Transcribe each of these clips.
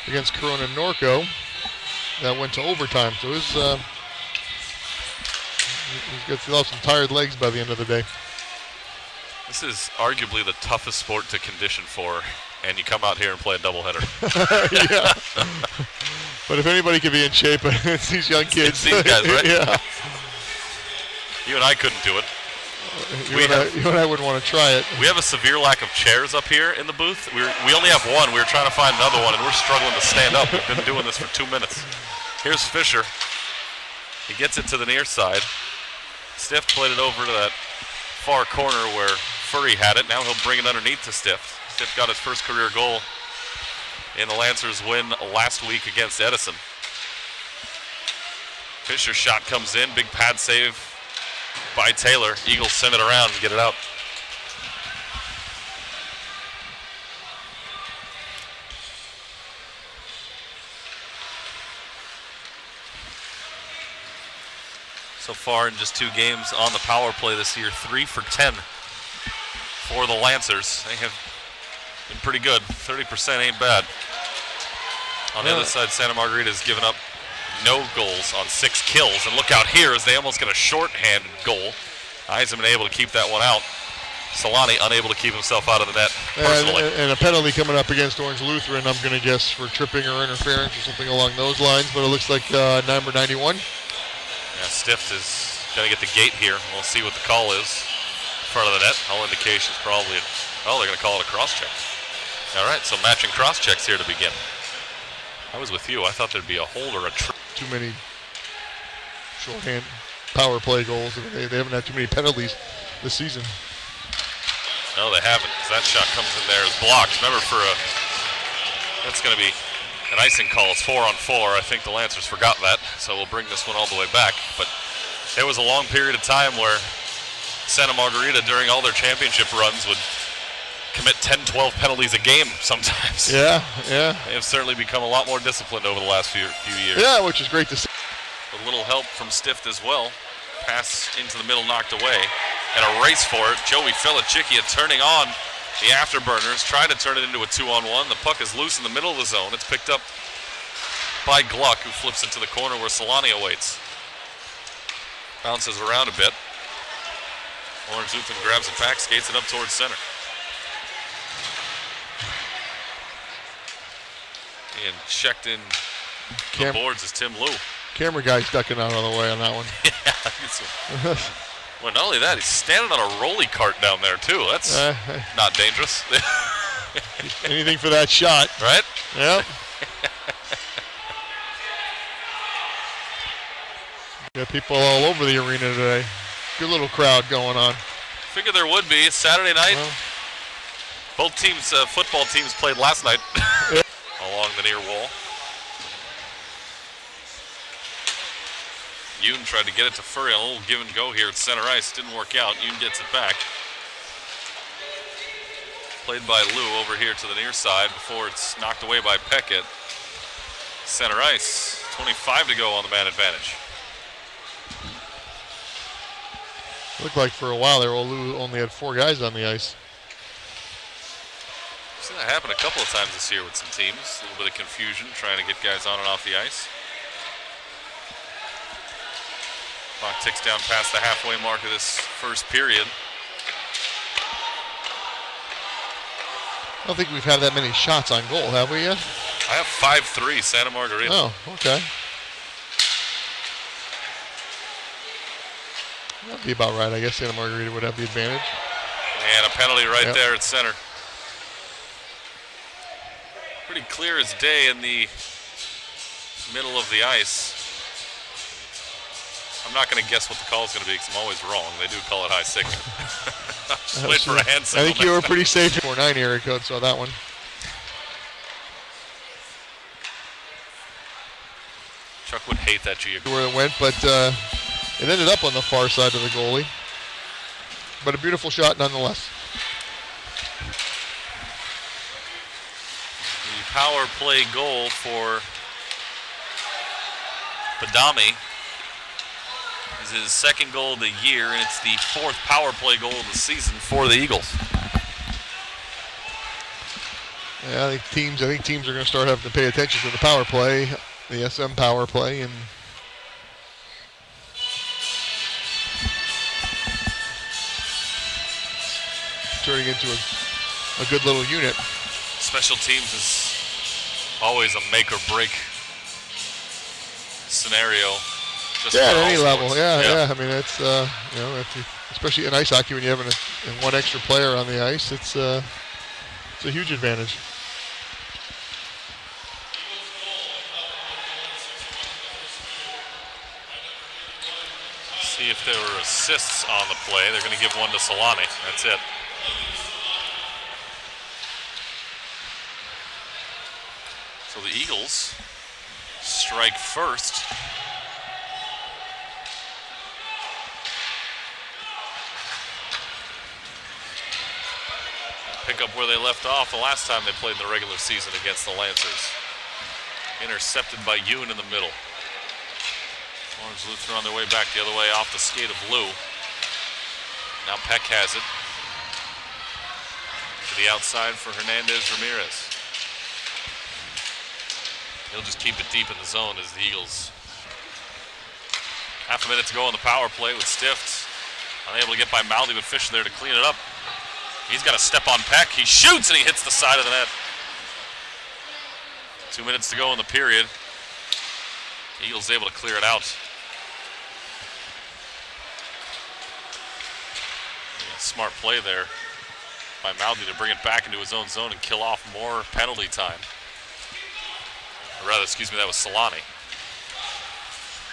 against Corona Norco. That went to overtime. So he's got some tired legs by the end of the day. This is arguably the toughest sport to condition for, and you come out here and play a doubleheader. Yeah. But if anybody can be in shape, it's these young kids. It's these guys, right? Yeah. You and I couldn't do it. You and I wouldn't want to try it. We have a severe lack of chairs up here in the booth. We only have one. We were trying to find another one, and we're struggling to stand up. We've been doing this for 2 minutes. Here's Fisher. He gets it to the near side. Stiff played it over to that far corner where Furry had it. Now he'll bring it underneath to Stiff. Stiff got his first career goal in the Lancers' win last week against Edison. Fisher's shot comes in. Big pad save by Taylor. Eagles send it around and get it out. So far in just 2 games on the power play this year, 3 for 10 for the Lancers. They have been pretty good. 30% ain't bad. On the other side, Santa Margarita has given up no goals on 6 kills. And look out here as they almost get a shorthanded goal. Eisenman able to keep that one out. Solani unable to keep himself out of the net personally. And a penalty coming up against Orange Lutheran, I'm going to guess, for tripping or interference or something along those lines. But it looks like number 91. Yeah, Stift is going to get the gate here. We'll see what the call is in front of the net. All indications probably, they're going to call it a cross-check. All right, so matching cross-checks here to begin. I was with you. I thought there'd be a hold or a trip. Too many shorthand power play goals. They haven't had too many penalties this season. No, they haven't, because that shot comes in there as blocked. Remember, that's going to be an icing call. It's 4-on-4. I think the Lancers forgot that, so we'll bring this one all the way back. But there was a long period of time where Santa Margarita, during all their championship runs, would commit 10, 12 penalties a game sometimes. Yeah. They have certainly become a lot more disciplined over the last few years. Yeah, which is great to see. A little help from Stift as well. Pass into the middle, knocked away. And a race for it. Joey Felichicchia turning on the afterburners, trying to turn it into a 2-on-1. The puck is loose in the middle of the zone. It's picked up by Gluck, who flips into the corner where Solani awaits. Bounces around a bit. Orange Lutheran grabs it back, skates it up towards center. And checked in the boards is Tim Liu. Camera guy's ducking out of the way on that one. Yeah. Well, not only that, he's standing on a rolly cart down there, too. That's not dangerous. Anything for that shot. Right? Yep. Got people all over the arena today. Good little crowd going on. Figured there would be. Saturday night. Well, both teams, football teams, played last night along the near wall. Yoon tried to get it to Furry on a little give and go here at center ice. Didn't work out. Yoon gets it back. Played by Liu over here to the near side before it's knocked away by Peckett. Center ice. 25 to go on the man advantage. Looked like for a while there, OLU only had 4 guys on the ice. I've seen that happen a couple of times this year with some teams. A little bit of confusion trying to get guys on and off the ice. Clock ticks down past the halfway mark of this first period. I don't think we've had that many shots on goal, have we yet? I have 5-3 Santa Margarita. Oh, okay. That'd be about right. I guess Santa Margarita would have the advantage. And a penalty right there at center. Pretty clear as day in the middle of the ice. I'm not going to guess what the call is going to be because I'm always wrong. They do call it high signal. Just wait for a hand signal. I think you were pretty safe. 4-9 area code, saw that one. Chuck would hate that geography. Where it went, but it ended up on the far side of the goalie. But a beautiful shot nonetheless. The power play goal for Badami is his second goal of the year, and it's the 4th power play goal of the season for the Eagles. Yeah, I think teams are going to start having to pay attention to the power play, the SM power play, and turning into a good little unit. Special teams is always a make or break scenario. Just at any sports. level. Yeah. I mean, it's especially in ice hockey when you have one extra player on the ice, it's a huge advantage. See if there were assists on the play. They're going to give one to Solani. That's it. So the Eagles strike first. Pick up where they left off the last time they played in the regular season against the Lancers. Intercepted by Yoon in the middle. Orange Lutheran on their way back the other way off the skate of Lou. Now Peck has it. To the outside for Hernandez Ramirez. He'll just keep it deep in the zone as the Eagles. Half a minute to go on the power play with Stift. Unable to get by Maldi, but Fisher there to clean it up. He's got to step on Peck. He shoots and he hits the side of the net. 2 minutes to go in the period. Eagles able to clear it out. Yeah, smart play there by Maldi to bring it back into his own zone and kill off more penalty time. Or rather, excuse me, that was Solani.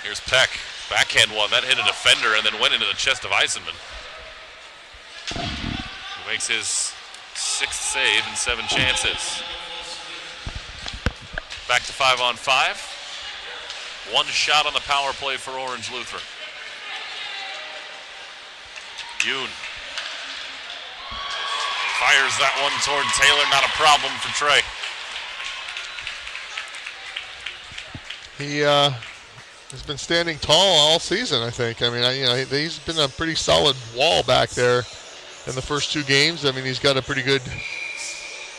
Here's Peck. Backhand one. That hit a defender and then went into the chest of Eisenman. Who makes his 6th save in 7 chances. Back to 5-on-5. One shot on the power play for Orange Lutheran. Yoon fires that one toward Taylor. Not a problem for Trey. He has been standing tall all season, I think. I mean, he's been a pretty solid wall back there in the first 2 games. I mean, he's got a pretty good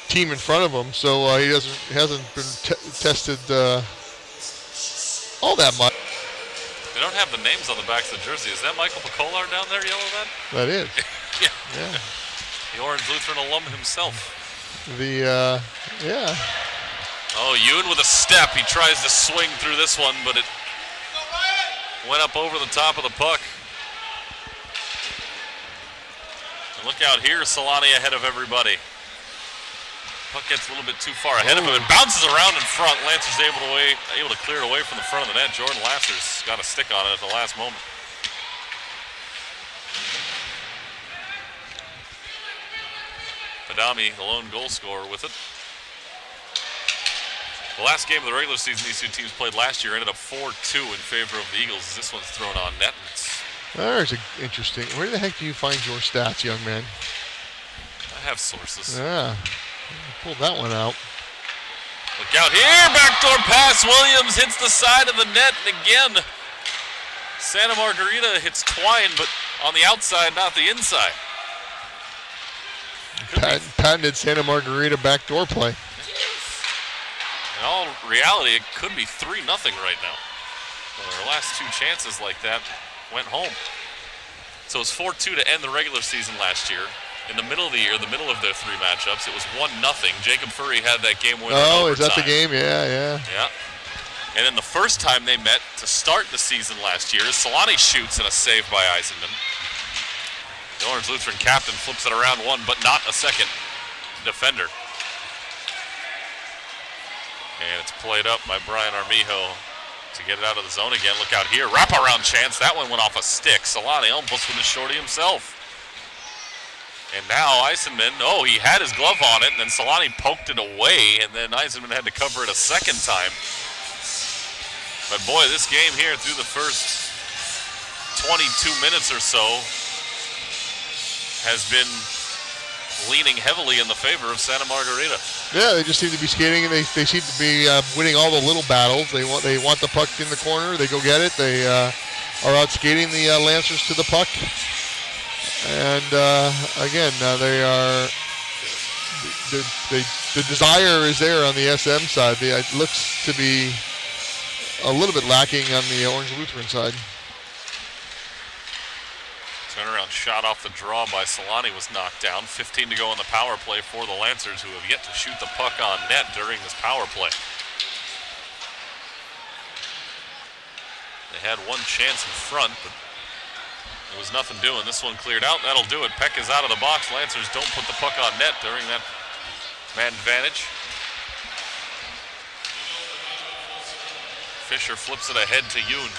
team in front of him, so he hasn't been tested all that much. They don't have the names on the backs of the jersey. Is that Michael Picolar down there yellow that? That is. Yeah. Yeah. The Orange Lutheran alum himself. Yeah. Oh, Yoon with a step. He tries to swing through this one, but it went up over the top of the puck. And look out here, Solani ahead of everybody. Puck gets a little bit too far ahead of him. It bounces around in front. Lancers able to clear it away from the front of the net. Jordan Lasser's got a stick on it at the last moment. Adami, the lone goal scorer, with it. The last game of the regular season these two teams played last year ended up 4-2 in favor of the Eagles. This one's thrown on net. There's interesting. Where the heck do you find your stats, young man? I have sources. Yeah. Pulled that one out. Look out here. Backdoor pass. Williams hits the side of the net. And again, Santa Margarita hits Twine, but on the outside, not the inside. Patented Santa Margarita backdoor play. In all reality, it could be 3-0 right now. Their last 2 chances like that went home. So it was 4-2 to end the regular season last year. In the middle of the year, the middle of their 3 matchups, it was 1-0. Jacob Furry had that game winner. Oh, is that the game? Yeah. And then the first time they met to start the season last year, Solani shoots and a save by Eisenman. The Orange Lutheran captain flips it around one, but not a second defender. And it's played up by Brian Armijo to get it out of the zone again. Look out here. Wraparound chance. That one went off a stick. Solani almost with a shorty himself. And now Eisenman, he had his glove on it, and then Solani poked it away, and then Eisenman had to cover it a second time. But boy, this game here through the first 22 minutes or so has been leaning heavily in the favor of Santa Margarita. Yeah, they just seem to be skating, and they seem to be winning all the little battles. They want the puck in the corner. They go get it. They are out skating the Lancers to the puck. And again, they the desire is there on the SM side. It looks to be a little bit lacking on the Orange Lutheran side. Turnaround shot off the draw by Solani was knocked down. 15 to go on the power play for the Lancers, who have yet to shoot the puck on net during this power play. They had one chance in front, but there was nothing doing. This one cleared out. That'll do it. Peck is out of the box. Lancers don't put the puck on net during that man advantage. Fisher flips it ahead to Yoon.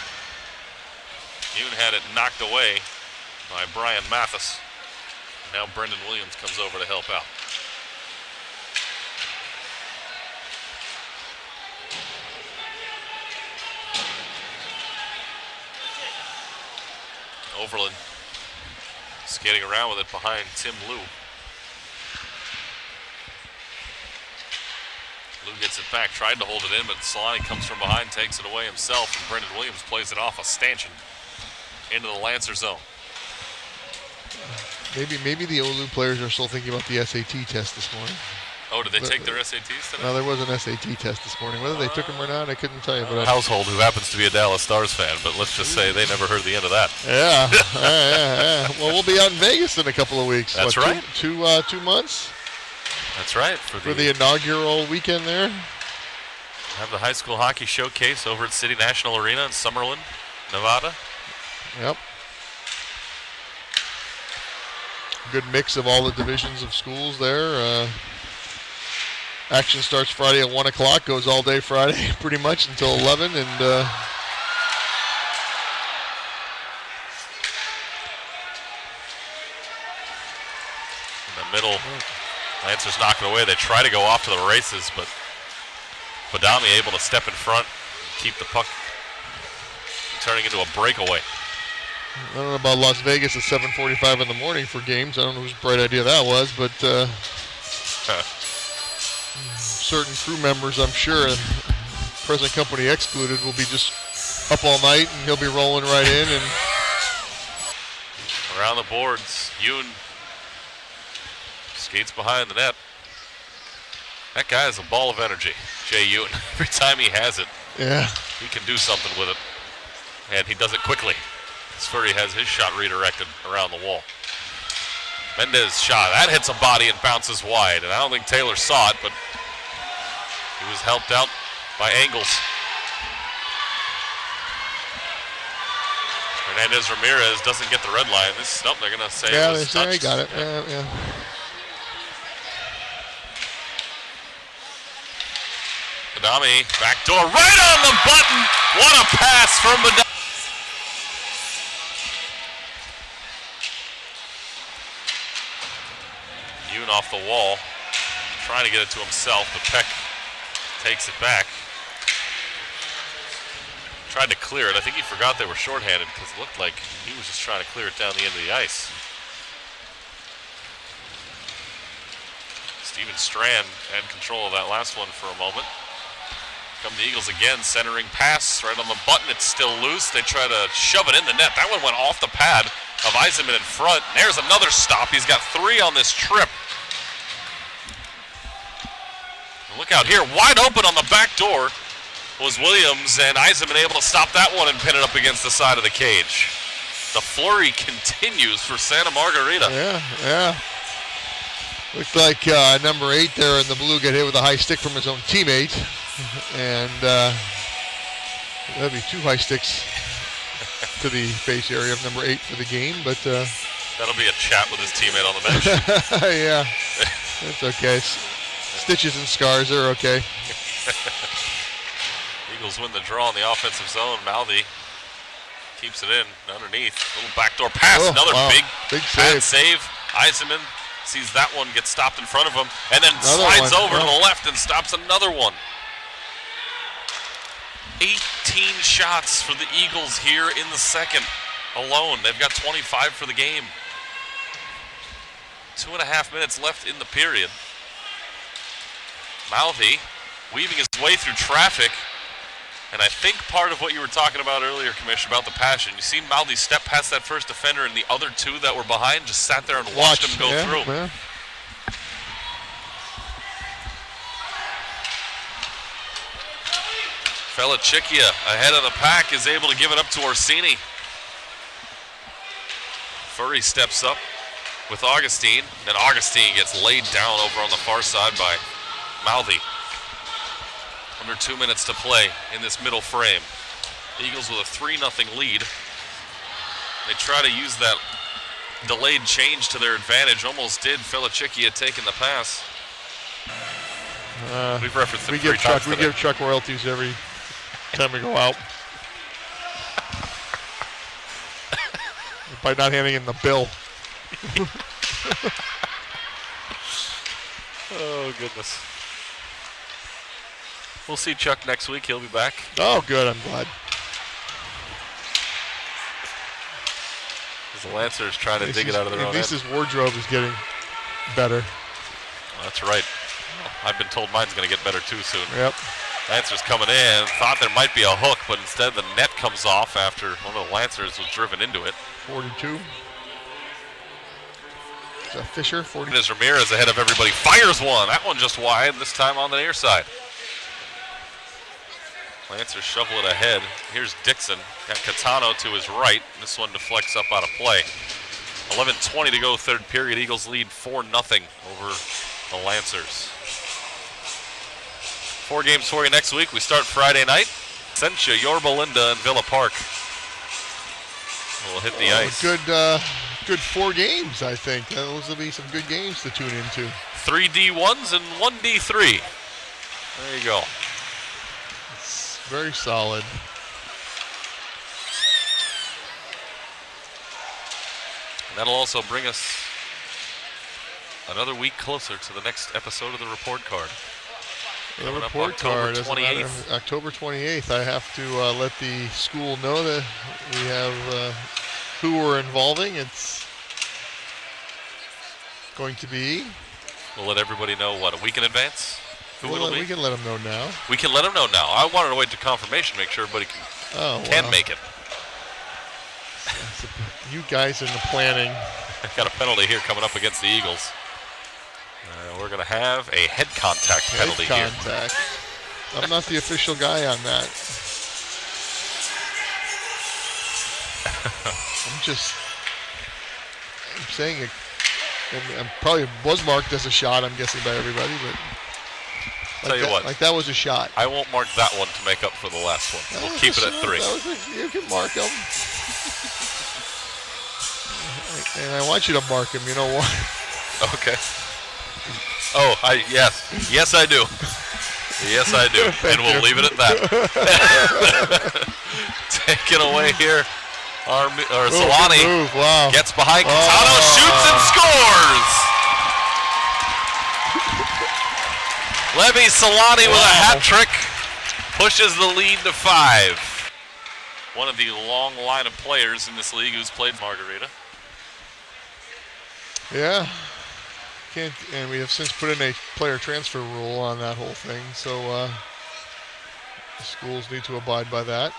Yoon had it knocked away by Brian Mathis. Now Brendan Williams comes over to help out. Overland skating around with it behind Tim Liu. Liu gets it back, tried to hold it in, but Solani comes from behind, takes it away himself, and Brendan Williams plays it off a stanchion into the Lancer zone. Maybe the OLU players are still thinking about the SAT test this morning. Oh, did they take their SATs today? No, there was an SAT test this morning. Whether they took them or not, I couldn't tell you. But Household who happens to be a Dallas Stars fan, but let's just say they never heard the end of that. Yeah, yeah. Well, we'll be out in Vegas in a couple of weeks. That's right. 2 months. That's right. For the inaugural weekend there. Have the high school hockey showcase over at City National Arena in Summerlin, Nevada. Yep. Good mix of all the divisions of schools there. Action starts Friday at 1 o'clock, goes all day Friday pretty much until 11. And in the middle, Lancers knock it away. They try to go off to the races, but Badami able to step in front, keep the puck from turning into a breakaway. I don't know about Las Vegas at 7:45 in the morning for games. I don't know whose bright idea that was, but certain crew members, I'm sure, present company excluded, will be just up all night, and he'll be rolling right in. And around the boards, Yoon skates behind the net. That guy is a ball of energy, Jay Yoon. Every time he has it, yeah, he can do something with it, and he does it quickly. Sfuri has his shot redirected around the wall. Mendez shot. That hits a body and bounces wide, and I don't think Taylor saw it, but he was helped out by Angles. Hernandez Ramirez doesn't get the red line. This is they're going to say it was touched. Yeah, they got it. Yeah. Badami, backdoor, right on the button. What a pass from Badami. Yoon off the wall, trying to get it to himself, but Peck takes it back. Tried to clear it. I think he forgot they were shorthanded because it looked like he was just trying to clear it down the end of the ice. Steven Strand had control of that last one for a moment. Come the Eagles again, centering pass right on the button. It's still loose. They try to shove it in the net. That one went off the pad of Eisenman in front. There's another stop. He's got 3 on this trip. And look out here, wide open on the back door was Williams, and Eisenman able to stop that one and pin it up against the side of the cage. The flurry continues for Santa Margarita. Yeah. Looks like number 8 there in the blue got hit with a high stick from his own teammate. And that'd be 2 high sticks to the face area of number 8 for the game. But that'll be a chat with his teammate on the bench. Yeah, that's okay. Stitches and scars are okay. Eagles win the draw in the offensive zone. Mouthy keeps it in underneath. Little backdoor pass. Another big save. Eisenman sees that one, gets stopped in front of him, and then slides over to the left and stops another one. 18 shots for the Eagles here in the second alone. They've got 25 for the game. 2.5 minutes left in the period. Mouthy weaving his way through traffic. And I think part of what you were talking about earlier, Commissioner, about the passion, you see Mouthy step past that first defender, and the other 2 that were behind just sat there and watched him go through. Yeah. Felichicchia ahead of the pack is able to give it up to Orsini. Furry steps up with Augustine. Then Augustine gets laid down over on the far side by Mouthy. Under 2 minutes to play in this middle frame. Eagles with a 3-0 lead. They try to use that delayed change to their advantage. Almost did. Felichicchia taking the pass. We've referenced it three times today. We give Chuck royalties every time we go out. By not handing in the bill. Oh, goodness. We'll see Chuck next week. He'll be back. Oh, good. I'm glad. The Lancers trying to dig it out of their own end. At least end. his wardrobe is getting better. That's right. Well, I've been told mine's going to get better too soon. Yep. Lancers coming in. Thought there might be a hook, but instead the net comes off after one of the Lancers was driven into it. 42. Is that Fisher? 40. As Ramirez ahead of everybody fires one. That one just wide, this time on the near side. Lancers shovel it ahead. Here's Dixon. Got Catano to his right. This one deflects up out of play. 11:20 to go, third period. Eagles lead 4-0 over the Lancers. 4 games for you next week. We start Friday night. Sentia, Yorba Linda, and Villa Park. We'll hit the ice. Good 4 games, I think. Those will be some good games to tune into. 3 D1s and 1 D3. There you go. It's very solid. That'll also bring us another week closer to the next episode of the report card. The report card is October 28th. I have to let the school know that we have who we're involving. It's going to be. We'll let everybody know, what, a week in advance? Who it'll be? We can let them know now. We can let them know now. I wanted to wait to confirmation, make sure everybody can make it. You guys in the planning. Got a penalty here coming up against the Eagles. We're going to have a head contact penalty here. I'm not the official guy on that. I'm saying it. And probably was marked as a shot, I'm guessing, by everybody. But Tell you what. Like that was a shot. I won't mark that one to make up for the last one. We'll keep it at 3. You can mark them. And I want you to mark him. You know why? Okay. Oh, yes, I do. Yes, I do. And we'll leave it at that. Take it away here. Solani gets behind Catano, shoots and scores. Levi Solani with a hat trick pushes the lead to 5. One of the long line of players in this league who's played Margarita. Yeah. And we have since put in a player transfer rule on that whole thing, so the schools need to abide by that.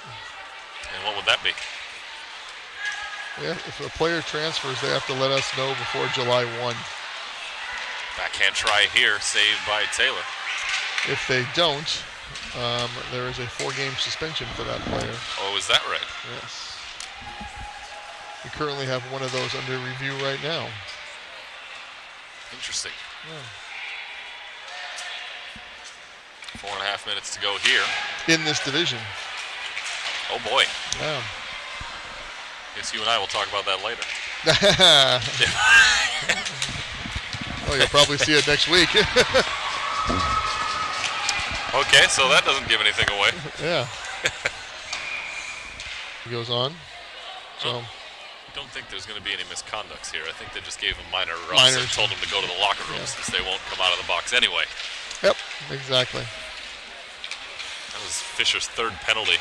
And what would that be? Yeah, if a player transfers, they have to let us know before July 1. Backhand try here, saved by Taylor. If they don't, there is a 4-game suspension for that player. Oh, is that right? Yes. We currently have one of those under review right now. Interesting. Yeah. 4.5 minutes to go here. In this division. Oh boy. Yeah. Guess you and I will talk about that later. Well, you'll probably see it next week. Okay, so that doesn't give anything away. Yeah. He goes on. So. I don't think there's going to be any misconducts here. I think they just gave him minor roughs and told him to go to the locker room since they won't come out of the box anyway. Yep, exactly. That was Fisher's 3rd penalty.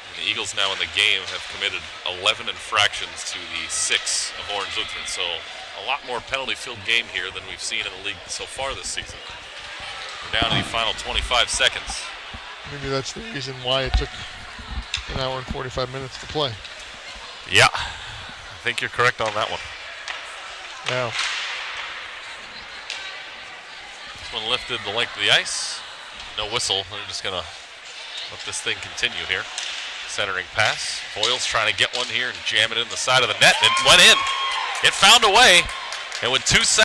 And the Eagles now in the game have committed 11 infractions to the 6 of Orange Lutheran. So a lot more penalty-filled game here than we've seen in the league so far this season. We're down to the final 25 seconds. Maybe that's the reason why it took an hour and 45 minutes to play. Yeah, I think you're correct on that one. Yeah. This one lifted the length of the ice. No whistle. They're just going to let this thing continue here. Centering pass. Boyle's trying to get one here and jam it in the side of the net. It went in. It found a way. And with 2 seconds.